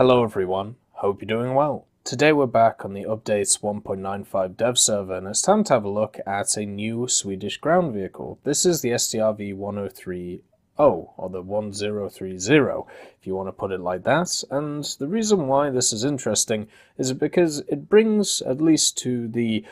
Hello everyone, hope you're doing well. Today we're back on the updates 1.95 dev server and it's time to have a look at a new Swedish ground vehicle. This is the STRV 1030 or the 1030 if you want to put it like that, and the reason why this is interesting is because it brings, at least to the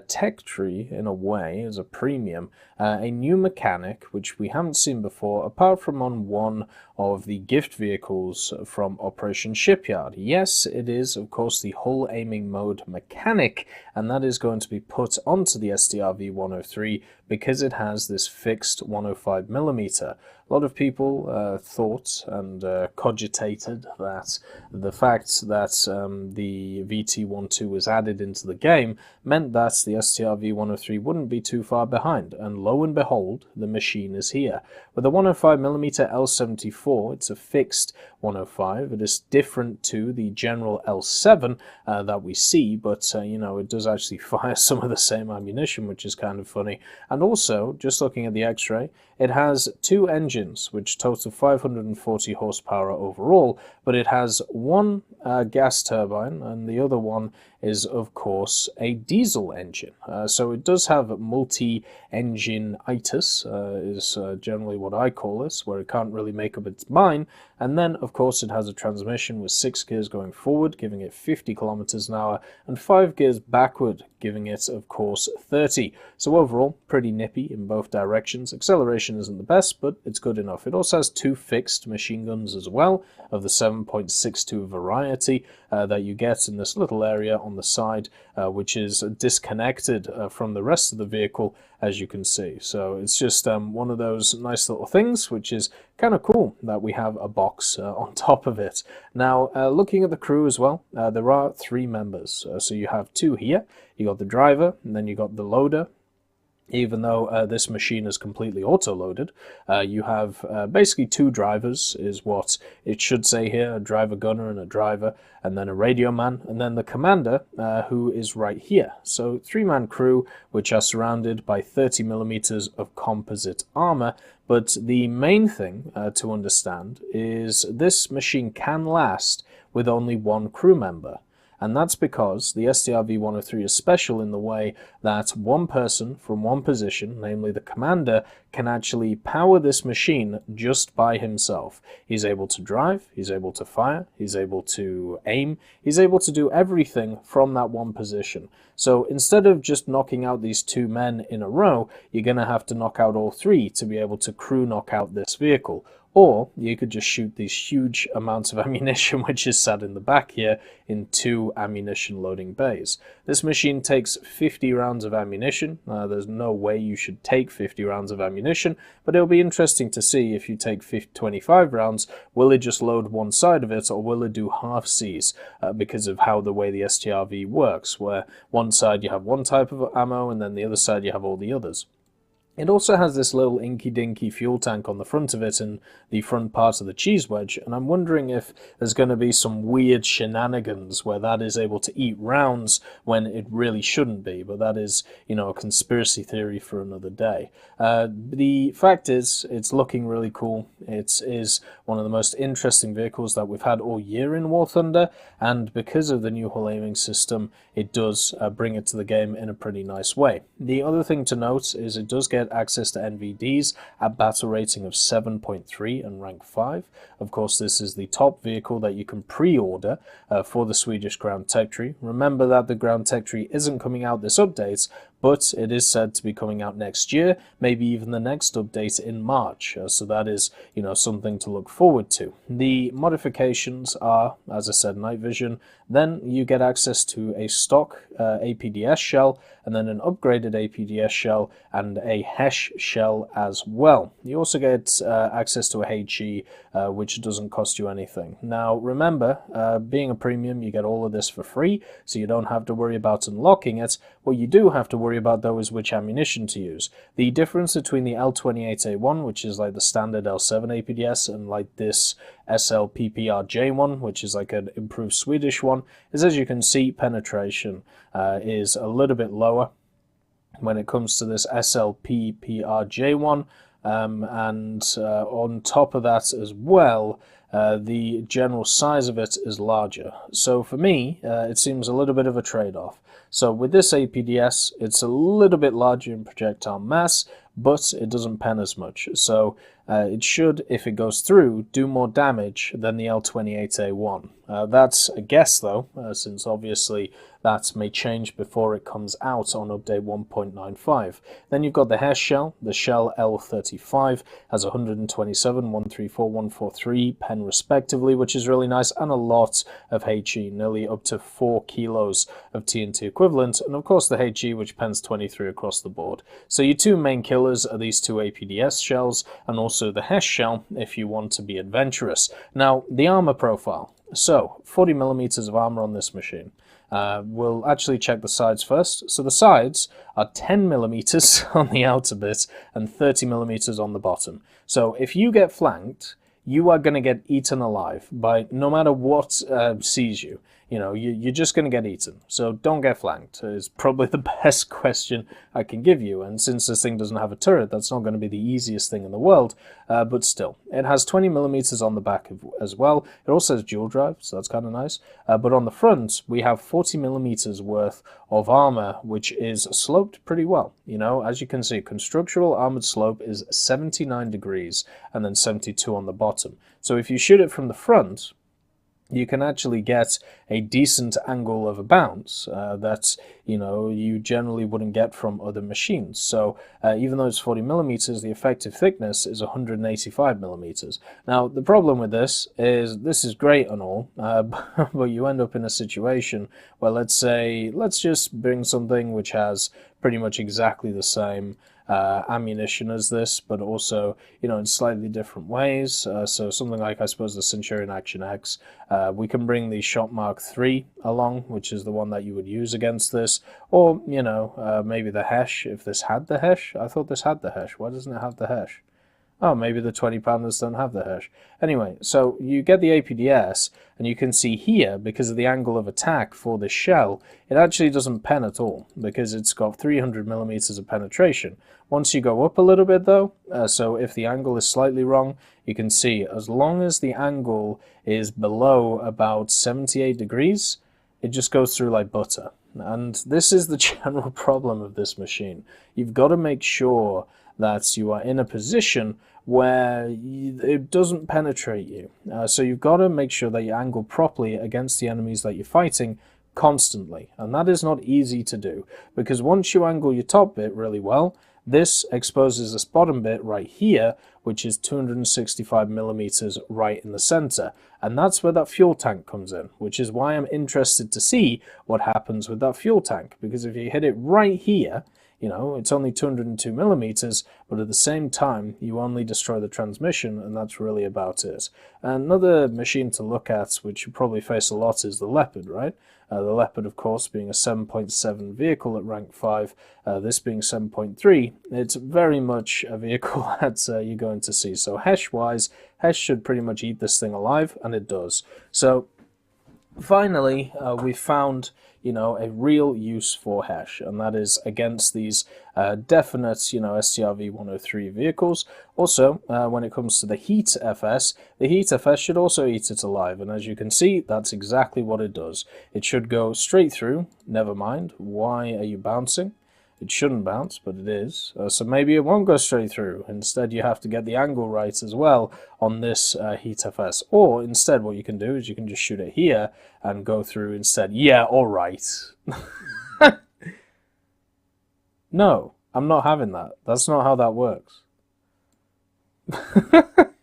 tech tree in a way, as a premium, a new mechanic which we haven't seen before apart from on one of the gift vehicles from Operation Shipyard. Yes, it is of course the hull aiming mode mechanic, and that is going to be put onto the STRV 103 because it has this fixed 105mm. A lot of people thought and cogitated that the fact that the VT12 was added into the game meant that the STRV 103 wouldn't be too far behind, and lo and behold, the machine is here. With a 105mm L74, it's a fixed 105. It is different to the general L7 that we see, but you know, it does actually fire some of the same ammunition, which is kind of funny. And also, just looking at the X-ray, it has two engines which total 540 horsepower overall, but it has one gas turbine and the other one is of course a diesel engine. So it does have multi-engine-itis, is generally what I call this, where it can't really make up its mind. And then of course it has a transmission with 6 gears going forward, giving it 50 kilometers an hour, and 5 gears backward, giving it of course 30. So overall, pretty nippy in both directions. Acceleration isn't the best, but it's good enough. It also has two fixed machine guns as well, of the 7.62 variety that you get in this little area on the side, which is disconnected from the rest of the vehicle, as you can see. So it's just one of those nice little things, which is kind of cool that we have a box on top of it. Now, looking at the crew as well, there are 3 members. So you have 2 here. You got the driver, and then you got the loader. Even though this machine is completely auto-loaded, you have basically 2 drivers, is what it should say here, a driver gunner and a driver, and then a radio man, and then the commander, who is right here. So 3-man crew, which are surrounded by 30mm of composite armor. But the main thing to understand is this machine can last with only 1 crew member. And that's because the STRV 103 is special in the way that one person from one position, namely the commander, can actually power this machine just by himself. He's able to drive, he's able to fire, he's able to aim, he's able to do everything from that one position. So instead of just knocking out these 2 men in a row, you're going to have to knock out all 3 to be able to crew knock out this vehicle. Or you could just shoot these huge amounts of ammunition, which is sat in the back here, in 2 ammunition loading bays. This machine takes 50 rounds of ammunition. There's no way you should take 50 rounds of ammunition, but it'll be interesting to see if you take 25 rounds, will it just load one side of it, or will it do half Cs, because of how the way the STRV works, where one side you have one type of ammo, and then the other side you have all the others. It also has this little inky-dinky fuel tank on the front of it in the front part of the cheese wedge, and I'm wondering if there's going to be some weird shenanigans where that is able to eat rounds when it really shouldn't be, but that is, you know, a conspiracy theory for another day. The fact is, it's looking really cool. It is one of the most interesting vehicles that we've had all year in War Thunder, and because of the new hull aiming system, it does bring it to the game in a pretty nice way. The other thing to note is it does get access to NVDs at battle rating of 7.3 and rank 5. Of course, this is the top vehicle that you can pre-order for the Swedish ground tech tree. Remember that the ground tech tree isn't coming out this update, but it is said to be coming out next year, maybe even the next update in March. So that is, you know, something to look forward to. The modifications are, as I said, night vision. Then you get access to a stock APDS shell, and then an upgraded APDS shell and a HESH shell as well. You also get access to a HE, which doesn't cost you anything. Now remember, being a premium, you get all of this for free, so you don't have to worry about unlocking it. What you do have to worry about though is which ammunition to use. The difference between the L28A1, which is like the standard L7 APDS, and like this SLPPRJ1, which is like an improved Swedish one, is, as you can see, penetration is a little bit lower when it comes to this SLPPRJ1. and on top of that as well, the general size of it is larger. So for me, it seems a little bit of a trade-off. So with this APDS, it's a little bit larger in projectile mass, but it doesn't pen as much. So it should, if it goes through, do more damage than the L28A1. That's a guess though, since obviously that may change before it comes out on update 1.95. Then you've got the Hesh shell. The shell L35 has 127, 134, 143 pen respectively, which is really nice, and a lot of HE, nearly up to 4 kilos of TNT equivalent, and of course the HE, which pens 23 across the board. So your two main killers are these two APDS shells, and also the Hesh shell if you want to be adventurous. Now, the armor profile. So, 40mm of armor on this machine. We'll actually check the sides first. So the sides are 10mm on the outer bit and 30mm on the bottom. So if you get flanked, you are going to get eaten alive by no matter what sees you. You know, you're just going to get eaten. So don't get flanked is probably the best question I can give you. And since this thing doesn't have a turret, that's not going to be the easiest thing in the world. But still, it has 20mm on the back as well. It also has dual drive, so that's kind of nice. But on the front, we have 40mm worth of armor, which is sloped pretty well. You know, as you can see, constructural armored slope is 79 degrees and then 72 on the bottom. So if you shoot it from the front, you can actually get a decent angle of a bounce that, you know, you generally wouldn't get from other machines. So even though it's 40mm, the effective thickness is 185mm. Now, the problem with this is great and all, but you end up in a situation where, let's just bring something which has pretty much exactly the same ammunition as this, but also, you know, in slightly different ways. So something like, I suppose, the Centurion Action X. We can bring the Shot Mark III along, which is the one that you would use against this, or, you know, maybe the Hesh, if this had the Hesh. I thought this had the Hesh. Why doesn't it have the Hesh? Oh, maybe the 20-pounders don't have the Hesh. Anyway, so you get the APDS, and you can see here, because of the angle of attack for this shell, it actually doesn't pen at all, because it's got 300mm of penetration. Once you go up a little bit, though, so if the angle is slightly wrong, you can see as long as the angle is below about 78 degrees, it just goes through like butter. And this is the general problem of this machine. You've got to make sure that you are in a position where it doesn't penetrate you. So you've got to make sure that you angle properly against the enemies that you're fighting constantly. And that is not easy to do, because once you angle your top bit really well, this exposes this bottom bit right here, which is 265mm right in the center. And that's where that fuel tank comes in, which is why I'm interested to see what happens with that fuel tank. Because if you hit it right here, you know, it's only 202mm, but at the same time, you only destroy the transmission, and that's really about it. Another machine to look at, which you probably face a lot, is the Leopard, right? The Leopard, of course, being a 7.7 vehicle at rank 5, this being 7.3, it's very much a vehicle that you're going to see. So Hesh-wise, Hesh should pretty much eat this thing alive, and it does. So finally, we found, you know, a real use for Hesh, and that is against these definite, you know, STRV 103 vehicles. Also, when it comes to the Heat FS, the Heat FS should also eat it alive, and as you can see, that's exactly what it does. It should go straight through. Never mind, why are you bouncing? It shouldn't bounce, but it is. So maybe it won't go straight through. Instead, you have to get the angle right as well on this Heat FS. Or instead, what you can do is you can just shoot it here and go through instead. Yeah, all right. No, I'm not having that. That's not how that works.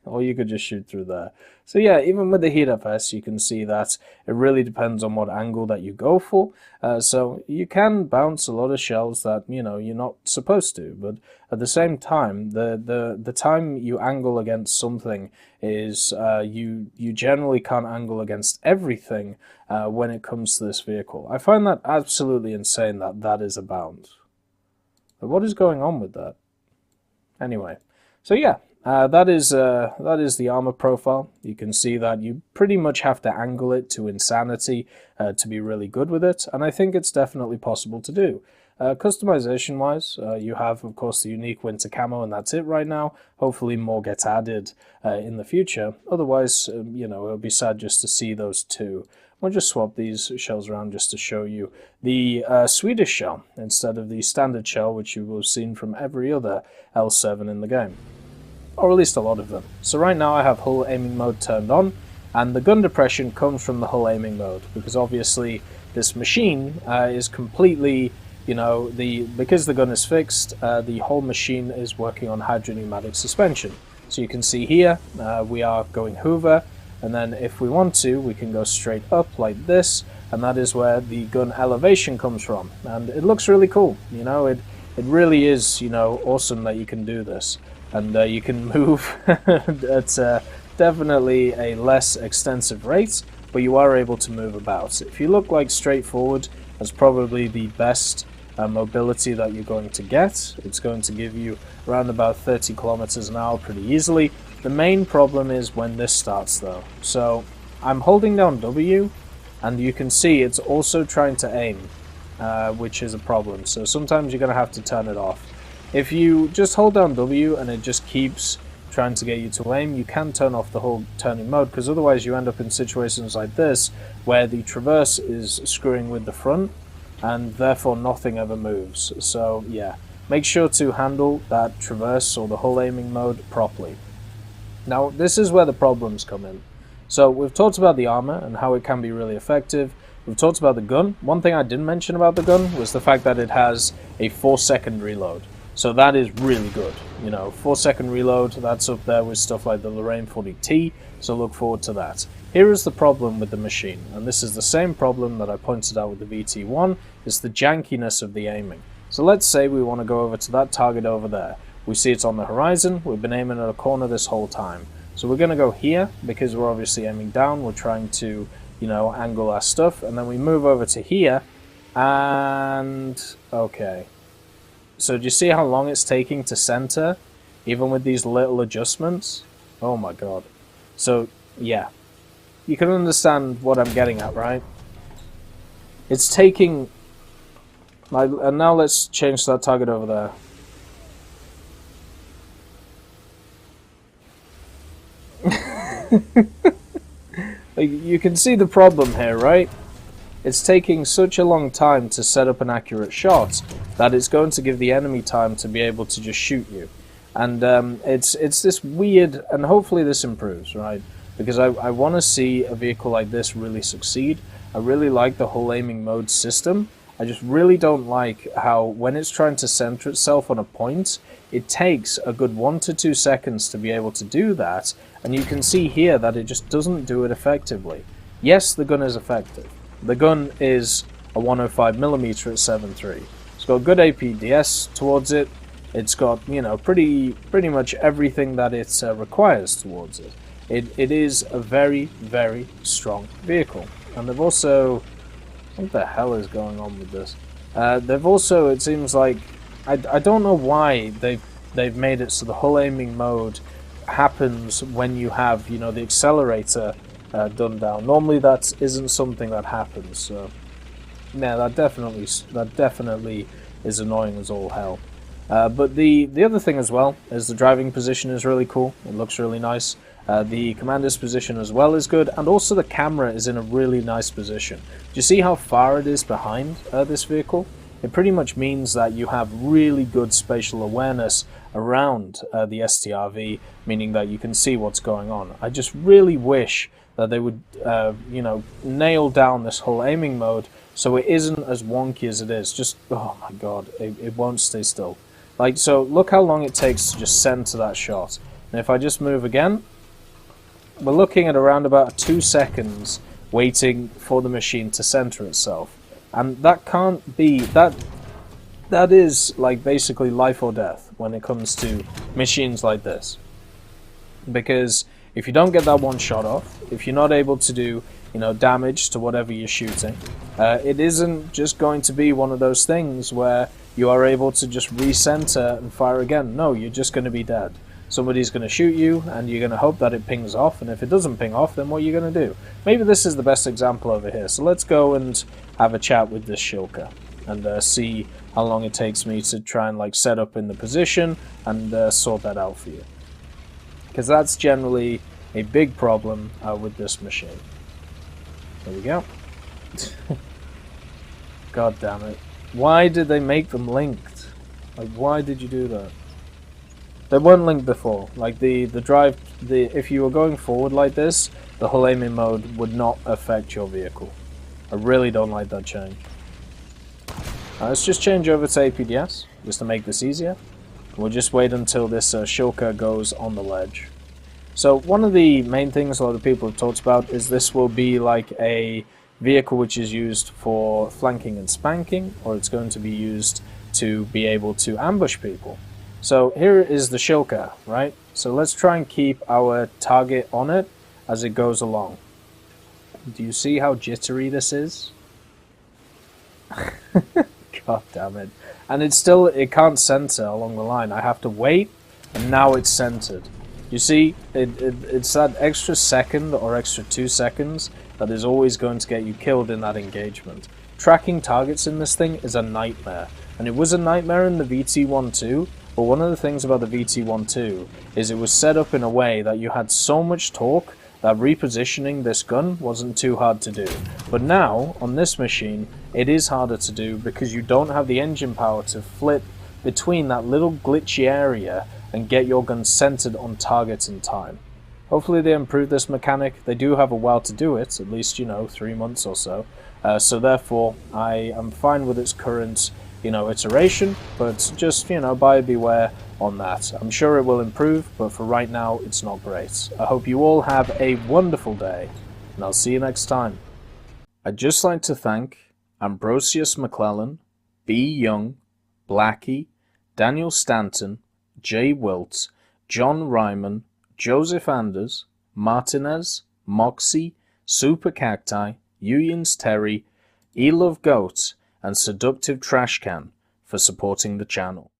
Or you could just shoot through there. So yeah, even with the Heat FS, you can see that it really depends on what angle that you go for. So you can bounce a lot of shells that, you know, you're not supposed to, but at the same time, the time you angle against something is you generally can't angle against everything when it comes to this vehicle. I find that absolutely insane that that is a bounce. But what is going on with that? Anyway, so yeah. That is the armor profile. You can see that you pretty much have to angle it to insanity to be really good with it, and I think it's definitely possible to do. Customization wise, you have of course the unique winter camo, and that's it right now. Hopefully more gets added in the future. Otherwise, you know, it'll be sad just to see those two. We'll just swap these shells around just to show you the Swedish shell instead of the standard shell, which you will have seen from every other L7 in the game, or at least a lot of them. So right now I have hull aiming mode turned on, and the gun depression comes from the hull aiming mode, because obviously this machine is completely, you know, because the gun is fixed, the whole machine is working on hydropneumatic suspension. So you can see here we are going Hoover, and then if we want to, we can go straight up like this, and that is where the gun elevation comes from. And it looks really cool, you know, it really is, you know, awesome that you can do this. And you can move at definitely a less extensive rate, but you are able to move about. If you look like straightforward, that's probably the best mobility that you're going to get. It's going to give you around about 30 kilometers an hour pretty easily. The main problem is when this starts though. So I'm holding down W, and you can see it's also trying to aim, which is a problem. So sometimes you're going to have to turn it off. If you just hold down W and it just keeps trying to get you to aim, you can turn off the whole turning mode, because otherwise you end up in situations like this where the traverse is screwing with the front and therefore nothing ever moves. So yeah, make sure to handle that traverse or the hull aiming mode properly. Now this is where the problems come in. So we've talked about the armor and how it can be really effective. We've talked about the gun. One thing I didn't mention about the gun was the fact that it has a 4-second reload. So that is really good. You know, 4-second reload, that's up there with stuff like the Lorraine 40T, so look forward to that. Here is the problem with the machine, and this is the same problem that I pointed out with the VT1, is the jankiness of the aiming. So let's say we want to go over to that target over there. We see it's on the horizon, we've been aiming at a corner this whole time. So we're going to go here, because we're obviously aiming down, we're trying to, you know, angle our stuff, and then we move over to here, and okay. So do you see how long it's taking to center, even with these little adjustments? Oh my god. So, yeah. You can understand what I'm getting at, right? It's taking... and now let's change that target over there. Like, you can see the problem here, right? It's taking such a long time to set up an accurate shot that it's going to give the enemy time to be able to just shoot you. And it's this weird, and hopefully this improves, right? Because I want to see a vehicle like this really succeed. I really like the whole aiming mode system. I just really don't like how when it's trying to center itself on a point, it takes a good 1 to 2 seconds to be able to do that, and you can see here that it just doesn't do it effectively. Yes, the gun is effective. The gun is a 105mm at 7.3. It's got good APDS towards it. It's got, you know, pretty much everything that it requires towards it. It is a very, very strong vehicle. And they've also... what the hell is going on with this? They've also, it seems like... I don't know why they've made it so the hull aiming mode happens when you have, you know, the accelerator done down. Normally that isn't something that happens, so yeah, that definitely is annoying as all hell. But the other thing as well is the driving position is really cool. It looks really nice. The commander's position as well is good, and also the camera is in a really nice position. Do you see how far it is behind this vehicle? It pretty much means that you have really good spatial awareness around the STRV, meaning that you can see what's going on. I just really wish that they would, you know, nail down this whole aiming mode so it isn't as wonky as it is. Just, oh my god, it won't stay still. Like, so look how long it takes to just center that shot. And if I just move again, we're looking at around about 2 seconds waiting for the machine to center itself. And that can't be, that is like basically life or death when it comes to machines like this. Because if you don't get that one shot off, if you're not able to do, you know, damage to whatever you're shooting, it isn't just going to be one of those things where you are able to just recenter and fire again. No, you're just going to be dead. Somebody's going to shoot you, and you're going to hope that it pings off, and if it doesn't ping off, then what are you going to do? Maybe this is the best example over here, so let's go and have a chat with this Shilka, and see how long it takes me to try and like set up in the position and sort that out for you. Because that's generally a big problem with this machine. There we go. God damn it. Why did they make them linked? Like, why did you do that? They weren't linked before. Like, the drive, if you were going forward like this, the hull aiming mode would not affect your vehicle. I really don't like that change. Let's just change over to APDS, just to make this easier. We'll just wait until this shulker goes on the ledge. So one of the main things a lot of people have talked about is this will be like a vehicle which is used for flanking and spanking, or it's going to be used to be able to ambush people. So here is the shulker, right? So let's try and keep our target on it as it goes along. Do you see how jittery this is? God damn it. And it can't center along the line. I have to wait, and now it's centered. You see, it's that extra second or extra 2 seconds that is always going to get you killed in that engagement. Tracking targets in this thing is a nightmare. And it was a nightmare in the VT-1.2, but one of the things about the VT-1.2 is it was set up in a way that you had so much torque that repositioning this gun wasn't too hard to do. But now, on this machine, it is harder to do because you don't have the engine power to flip between that little glitchy area and get your gun centered on target in time. Hopefully they improve this mechanic. They do have a while to do it, at least, 3 months or so. So therefore, I am fine with its current, iteration, but just, buyer beware on that. I'm sure it will improve, but for right now, it's not great. I hope you all have a wonderful day, and I'll see you next time. I'd just like to thank Ambrosius McClellan, B. Young, Blackie, Daniel Stanton, Jay Wilt, John Ryman, Joseph Anders, Martinez, Moxie, Super Cacti, Uyins Terry, Elove Goat, and Seductive Trashcan for supporting the channel.